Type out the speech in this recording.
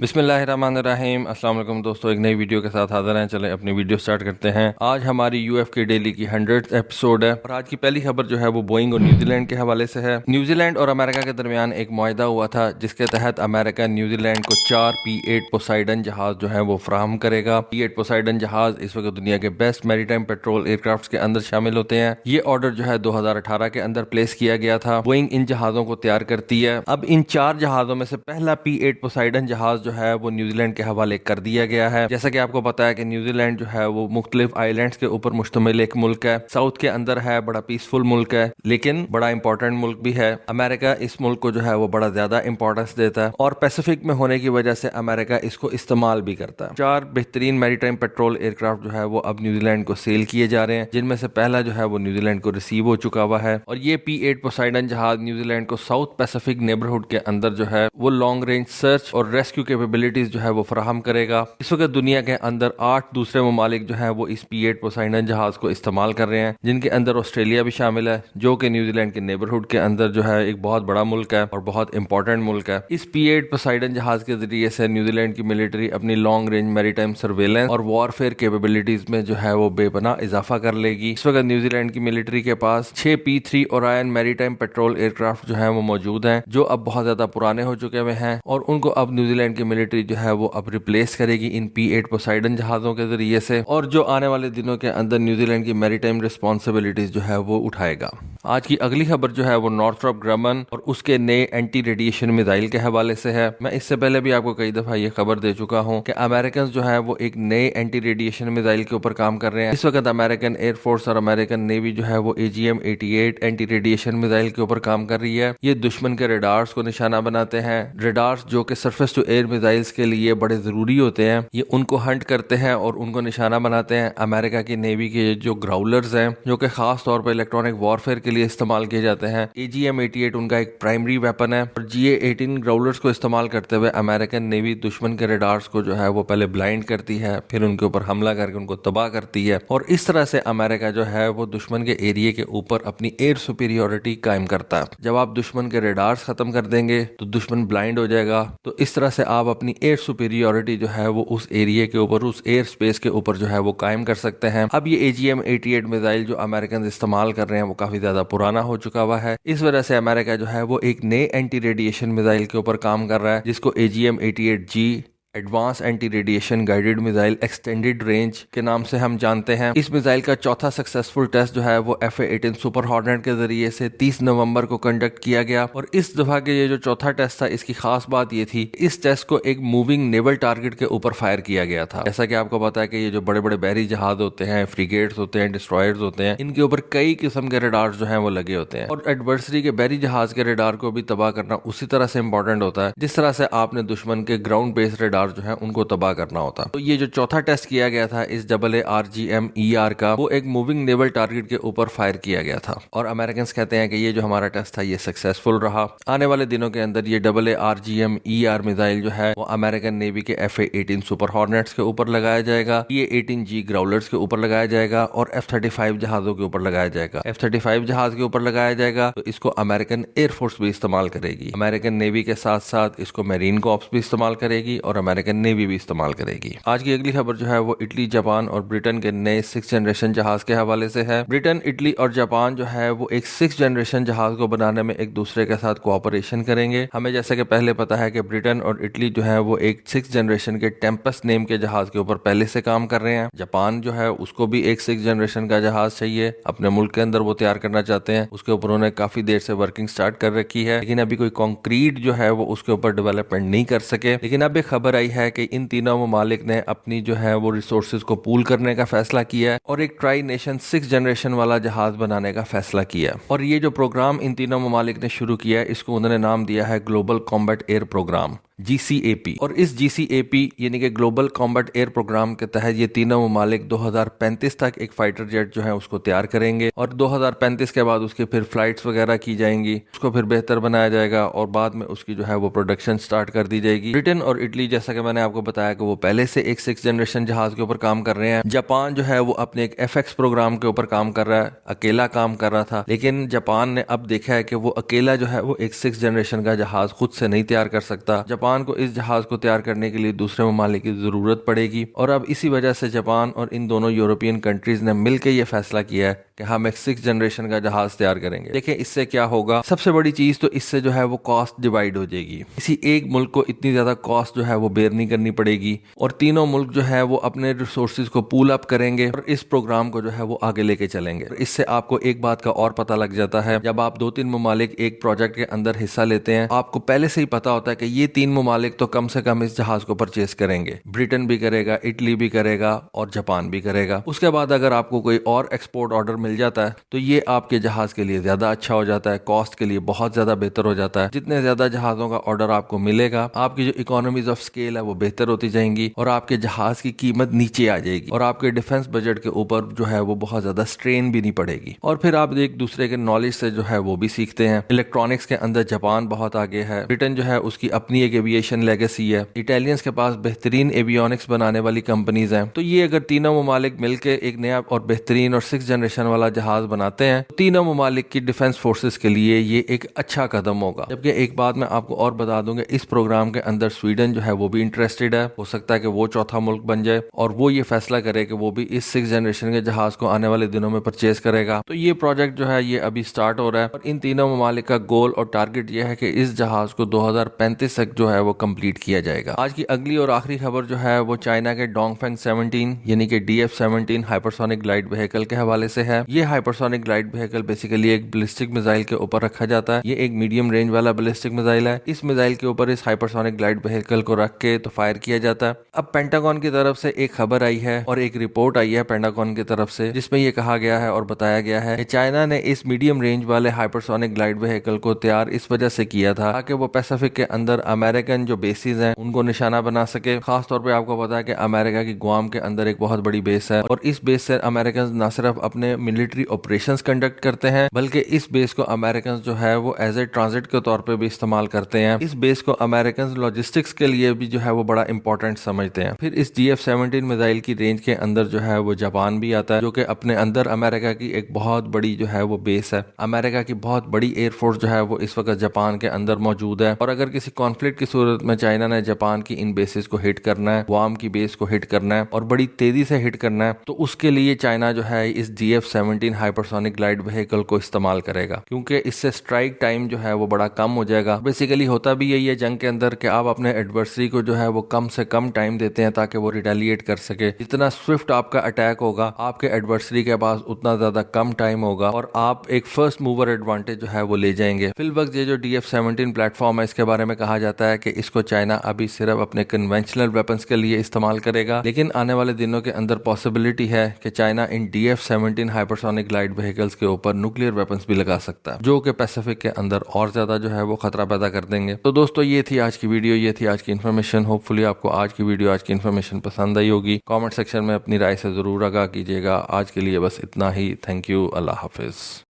बिस्मिल्लाहिर्रहमानिर्रहीम। अस्सलाम वालेकुम दोस्तों, एक नई वीडियो के साथ हाजिर हैं। चलें अपनी वीडियो स्टार्ट करते हैं। आज हमारी यूएफ के डेली की 100th एपिसोड है और आज की पहली खबर जो है वो बोइंग और न्यूजीलैंड के हवाले से है। न्यूजीलैंड और अमेरिका के दरमियान एक मुआहदा हुआ था जिसके तहत अमेरिका न्यूजीलैंड को 4 P8 पोसाइडन जहाज जो है वो फ्राहम करेगा। P8 पोसाइडन जहाज इस वक्त दुनिया के बेस्ट मैरीटाइम पेट्रोल एयरक्राफ्ट के अंदर शामिल होते हैं। ये ऑर्डर जो है 2018 के अंदर प्लेस किया गया था। बोइंग इन जहाजों को तैयार करती है। अब इन 4 जहाजों में से पहला P8 पोसाइडन जहाज जो है वो न्यूजीलैंड के हवाले कर दिया गया है। जैसा कि आपको पता है कि न्यूजीलैंड जो है वो मुख्तलिफ आइलैंड्स के ऊपर मुश्तमिल एक मुल्क है। साउथ के अंदर है, बड़ा पीसफुल मुल्क है, लेकिन बड़ा इंपॉर्टेंट मुल्क भी है। अमेरिका इस मुल्क को जो है वो बड़ा ज्यादा इंपॉर्टेंस देता है और पैसिफिक में होने की वजह से अमेरिका इसको इस्तेमाल भी करता है। 4 बेहतरीन मैरीटाइम पेट्रोल एयरक्राफ्ट जो है वो अब न्यूजीलैंड को सेल किए जा रहे हैं, जिनमें से पहला जो है वो न्यूजीलैंड को रिसीव हो चुका हुआ है। और ये P8 पोसाइडन जहाज न्यूजीलैंड को साउथ पैसिफिक नेबरहुड के अंदर जो है वो लॉन्ग रेंज सर्च और रेस्क्यू कैपेबिलिटीज जो है वो फराहम करेगा। इस वक्त दुनिया के अंदर 8 दूसरे ममालिक जो है वो इस P8 पोसाइडन जहाज को इस्तेमाल कर रहे हैं, जिनके अंदर ऑस्ट्रेलिया भी शामिल है, जो कि न्यूजीलैंड के नेबरहुड के अंदर जो है एक बहुत बड़ा मुल्क है और बहुत इंपॉर्टेंट मुल्क है। इस P8 पोसाइडन जहाज के जरिए से न्यूजीलैंड की मिलिट्री अपनी लॉन्ग रेंज मैरीटाइम सर्वेलेंस और वॉरफेयर कैपेबिलिटीज में जो है वो बेपनाह इजाफा कर लेगी। इस वक्त न्यूजीलैंड की मिलिट्री के पास 6 P3 Orion maritime petrol aircraft जो है वो मौजूद हैं, जो अब बहुत ज्यादा पुराने हो चुके हुए हैं और उनको अब न्यूजीलैंड की मिलिट्री जो है वो अब रिप्लेस करेगी इन P8 पोसाइडन जहाजों के जरिए से, और जो आने वाले दिनों के अंदर न्यूजीलैंड की मैरीटाइम रिस्पॉन्सिबिलिटीज जो है वो उठाएगा। आज की अगली खबर जो है वो नॉर्थरॉप ग्रमन और उसके नए एंटी रेडिएशन मिसाइल के हवाले से है। मैं इससे पहले भी आपको कई दफा ये खबर दे चुका हूँ कि अमेरिकन जो है वो एक नए एंटी रेडिएशन मिसाइल के ऊपर काम कर रहे हैं। इस वक्त अमेरिकन एयरफोर्स और अमेरिकन नेवी जो है वो AGM-88 एंटी रेडिएशन मिसाइल के ऊपर काम कर रही है। ये दुश्मन के रेडार्स को निशाना बनाते हैं। रेडार्स जो कि सरफेस टू एयर मिसाइल्स के लिए बड़े जरूरी होते हैं, ये उनको हंट करते हैं और उनको निशाना बनाते हैं। अमेरिका की नेवी के जो ग्राउलर्स हैं, जो कि खास तौर पर इलेक्ट्रॉनिक वॉरफेयर के लिए इस्तेमाल किए जाते हैं, AGM-88 उनका एक प्राइमरी वेपन है। और GA-18 ग्राउलर्स को इस्तेमाल करते हुए अमेरिकन नेवी दुश्मन के रेडार्स को जो है वो पहले ब्लाइंड करती है, फिर उनके ऊपर हमला करके उनको तबाह करती है। और इस तरह से अमेरिका जो है वो दुश्मन के एरिया के ऊपर अपनी एयर सुपीरियोरिटी कायम करता है। जब आप दुश्मन के रेडार्स खत्म कर देंगे तो दुश्मन ब्लाइंड हो जाएगा। तो इस तरह से आप अपनी एयर सुपीरियोरिटी जो है वो उस एरिया के ऊपर, उस एयर स्पेस के ऊपर जो है वो कायम कर सकते हैं। अब ये AGM-88 मिसाइल जो अमेरिकन इस्तेमाल कर रहे हैं वो काफी ज्यादा पुराना हो चुका हुआ है। इस वजह से अमेरिका जो है वो एक नए एंटी रेडिएशन मिसाइल के ऊपर काम कर रहा है, जिसको AGM-88G advance anti radiation guided missile extended range के नाम से हम जानते हैं। इस मिसाइल का चौथा सक्सेसफुल टेस्ट जो है वो FA-18 सुपर हॉर्नेट के जरिए से 30 नवंबर को कंडक्ट किया गया। और इस दफा के ये जो चौथा टेस्ट था, इसकी खास बात ये थी, इस टेस्ट को एक मूविंग नेवल टारगेट के ऊपर फायर किया गया था। जैसा कि आपको पता है कि ये जो बड़े बड़े बहरी जहाज होते हैं, फ्रिगेट्स होते हैं, डिस्ट्रॉयर्स होते हैं, इनके ऊपर कई किस्म के रेडार्स जो है वो लगे होते हैं। और एडवर्सरी के बहरी जहाज के रेडार को भी तबाह करना उसी तरह से इंपॉर्टेंट होता है जिस तरह से आपने दुश्मन के ग्राउंड बेस्ड रेडार जो है उनको तबाह करना होता। तो ये जो चौथा टेस्ट किया गया था इस AARGM-ER का, वो एक मूविंग नेवल टारगेट के ऊपर फायर किया गया था। और अमेरिकन कहते हैं कि ये जो हमारा टेस्ट था ये सक्सेसफुल रहा। आने वाले दिनों के अंदर ये AARGM-ER मिसाइल जो है वो अमेरिकन नेवी के FA-18 सुपर हॉर्नेट्स के ऊपर लगाया जाएगा, PA-18G ग्राउलर्स के ऊपर लगाया जाएगा और F-35 जहाजों के ऊपर लगाया जाएगा। F-35 जहाज के ऊपर लगाया जाएगा तो इसको अमेरिकन एयरफोर्स भी इस्तेमाल करेगी। अमेरिकन नेवी के साथ साथ इसको मेरीन कॉर्प्स भी इस्तेमाल करेगी और अमेरिकन नेवी भी इस्तेमाल करेगी। आज की अगली खबर जो है वो इटली, जापान और ब्रिटेन के नए 6th जनरेशन जहाज के हवाले से है। ब्रिटेन, इटली और जापान जो है वो एक 6th जनरेशन जहाज को बनाने में एक दूसरे के साथ कोऑपरेशन करेंगे। हमें जैसे कि पहले पता है कि ब्रिटेन और इटली जो है वो एक 6th जनरेशन के टेम्पस नेम के जहाज के ऊपर पहले से काम कर रहे हैं। जापान जो है उसको भी एक 6th जनरेशन का जहाज चाहिए, अपने मुल्क के अंदर वो तैयार करना चाहते हैं। उसके ऊपर उन्होंने काफी देर से वर्किंग स्टार्ट कर रखी है, लेकिन अभी कोई कॉन्क्रीट जो है वो उसके ऊपर डेवलपमेंट नहीं कर सके। लेकिन अब एक खबर आई है कि इन तीनों ममालिक ने अपनी जो है वो रिसोर्सेज को पूल करने का फैसला किया है और एक ट्राई नेशन 6th जनरेशन वाला जहाज बनाने का फैसला किया। और ये जो प्रोग्राम इन तीनों ममालिक ने शुरू किया है, इसको उन्होंने नाम दिया है global combat air program, GCAP। और इस GCAP यानी कि ग्लोबल कॉम्बैट एयर प्रोग्राम के तहत ये तीनों ममालिक 2035 तक एक फाइटर जेट जो है उसको तैयार करेंगे और 2035 के बाद उसकी फिर फ्लाइट्स वगैरह की जाएंगी, उसको फिर बेहतर बनाया जाएगा और बाद में उसकी जो है वो प्रोडक्शन स्टार्ट कर दी जाएगी। ब्रिटेन और इटली, जैसा कि मैंने आपको बताया कि वो पहले से एक 6th जनरेशन जहाज के ऊपर काम कर रहे हैं। जापान जो है वो अपने एक FX प्रोग्राम के ऊपर काम कर रहा है, अकेला काम कर रहा था, लेकिन जापान ने अब देखा है कि वो अकेला जो है वो एक 6th जनरेशन का जहाज खुद से नहीं तैयार कर सकता। जापान जापान को इस जहाज को तैयार करने के लिए दूसरे ममालिक की जरूरत पड़ेगी और अब इसी वजह से जापान और इन दोनों यूरोपियन कंट्रीज ने मिलकर यह फैसला किया है कि हम एक 6th जनरेशन का जहाज तैयार करेंगे। देखिए इससे क्या होगा, सबसे बड़ी चीज तो इससे जो है वो कॉस्ट डिवाइड हो जाएगी। किसी एक मुल्क को इतनी ज्यादा कॉस्ट जो है वो बेयर नहीं करनी पड़ेगी और तीनों मुल्क जो है वो अपने रिसोर्सेज को पूल अप करेंगे और इस प्रोग्राम को जो है वो आगे लेके चलेंगे। इससे आपको एक बात का और पता लग जाता है, जब आप 2-3 ममालिक एक प्रोजेक्ट के अंदर हिस्सा लेते हैं, आपको पहले से ही पता होता है कि ये 3 ममालिक तो कम से कम इस जहाज को परचेज करेंगे। ब्रिटेन भी करेगा, इटली भी करेगा और जापान भी करेगा। उसके बाद अगर आपको कोई और एक्सपोर्ट ऑर्डर मिल जाता है तो ये आपके जहाज के लिए ज्यादा अच्छा हो जाता है, कॉस्ट के लिए बहुत ज्यादा बेहतर हो जाता है। जितने ज्यादा जहाजों का ऑर्डर आपको मिलेगा, आपकी जो इकोनॉमीज ऑफ स्केल है वो बेहतर होती जाएंगी और आपके जहाज की कीमत नीचे आ जाएगी और आपके डिफेंस बजट के ऊपर जो है वो बहुत ज्यादा स्ट्रेन भी नहीं पड़ेगी। और फिर आप एक दूसरे के नॉलेज से जो है वो भी सीखते हैं। इलेक्ट्रॉनिक्स के अंदर जापान बहुत आगे है, ब्रिटेन जो है उसकी अपनी एक एविएशन लेगेसी है, इटालियंस के पास बेहतरीन एवियोनिक्स बनाने वाली कंपनीज हैं। तो ये अगर तीनों ममालिक मिलकर एक नया और बेहतरीन और 6th जनरेशन वाला जहाज बनाते हैं तो तीनों ममालिक की डिफेंस फोर्सेस के लिए ये एक अच्छा कदम होगा। जबकि एक बात मैं आपको और बता दूंगा, इस प्रोग्राम के अंदर स्वीडन जो है वो भी इंटरेस्टेड है। हो सकता है कि वो चौथा मुल्क बन जाए और वो ये फैसला करे कि वो भी इस 6th जनरेशन के जहाज को आने वाले दिनों में परचेज करेगा। तो ये प्रोजेक्ट जो है ये अभी स्टार्ट हो रहा है और इन तीनों ममालिक का गोल और टारगेट ये है कि इस जहाज को 2035 तक जो है वो कंप्लीट किया जाएगा। आज की अगली और आखिरी खबर जो है वो चाइना के डोंगफेंग 17 यानी कि DF-17 हाइपरसोनिक ग्लाइड व्हीकल के हवाले से है। ये हाइपरसोनिक ग्लाइड व्हीकल बेसिकली एक बैलिस्टिक मिसाइल के ऊपर रखा जाता है। ये एक मीडियम रेंज वाला बैलिस्टिक मिसाइल है। इस मिसाइल के ऊपर इस हाइपरसोनिक ग्लाइड व्हीकल को रख के तो फायर किया जाता है। अब पेंटागन की तरफ से एक खबर आई है और एक रिपोर्ट आई है पेंटागन की तरफ से, जिसमें ये कहा गया है और बताया गया है कि चाइना ने इस मीडियम रेंज वाले हाइपरसोनिक ग्लाइड व्हीकल को तैयार इस वजह से किया था ताकि वो पैसिफिक के अंदर अमेरिकन जो बेसिस हैं उनको निशाना बना सके। खास तौर पे आपको पता है कि अमेरिका की गुआम के अंदर एक बहुत बड़ी बेस है और इस बेस से अमेरिकन न सिर्फ अपने मिलिट्री ऑपरेशंस कंडक्ट करते हैं बल्कि इस बेस को अमेरिकन जो है वो एज ए ट्रांजिट के तौर पे भी इस्तेमाल करते हैं। इस बेस को अमेरिकन लॉजिस्टिक्स के लिए भी जो है वो बड़ा इंपॉर्टेंट समझते हैं। फिर इस DF-17 मिसाइल की रेंज के अंदर जो है वो जापान भी आता है, जो कि अपने अंदर अमेरिका की एक बहुत बड़ी जो है वो बेस है। अमेरिका की बहुत बड़ी एयरफोर्स जो है वो इस वक्त जापान के अंदर मौजूद है और अगर किसी कॉन्फ्लिक्ट की सूरत में चाइना ने जापान की इन बेसिस को हिट करना है, गुआम की बेस को हिट करना है और बड़ी तेजी से हिट करना है, तो उसके लिए चाइना जो है इस DF-17 हाइपरसोनिक ग्लाइड व्हीकल को इस्तेमाल करेगा, क्योंकि इससे स्ट्राइक टाइम जो है वो बड़ा कम हो जाएगा। बेसिकली होता भी यही है जंग के अंदर कि आप अपने एडवर्सरी को जो है वो कम से कम टाइम देते हैं ताकि वो रिटेलिएट कर सके। जितना स्विफ्ट आपका अटैक होगा, आपके एडवर्सरी के पास उतना ज्यादा कम टाइम होगा और आप एक फर्स्ट मूवर एडवांटेज जो है वो ले जाएंगे। फिल वक्त ये जो DF-17 प्लेटफॉर्म है, इसके बारे में कहा जाता है कि इसको चाइना अभी सिर्फ अपने कन्वेंशनल वेपन्स के लिए इस्तेमाल करेगा, लेकिन आने वाले दिनों के अंदर पॉसिबिलिटी है कि China in DF-17 hypersonic glide vehicles के ऊपर न्यूक्लियर वेपन्स भी लगा सकता है, जो कि पैसिफिक के अंदर और ज्यादा जो है वो खतरा पैदा कर देंगे। तो दोस्तों ये थी आज की वीडियो, ये थी आज की इन्फॉर्मेशन। होपफुली आपको आज की वीडियो, आज की इन्फॉर्मेशन पसंद आई होगी। कमेंट सेक्शन में अपनी राय से जरूर आगाह कीजिएगा। आज के लिए बस इतना ही। Thank you. Allah Hafiz.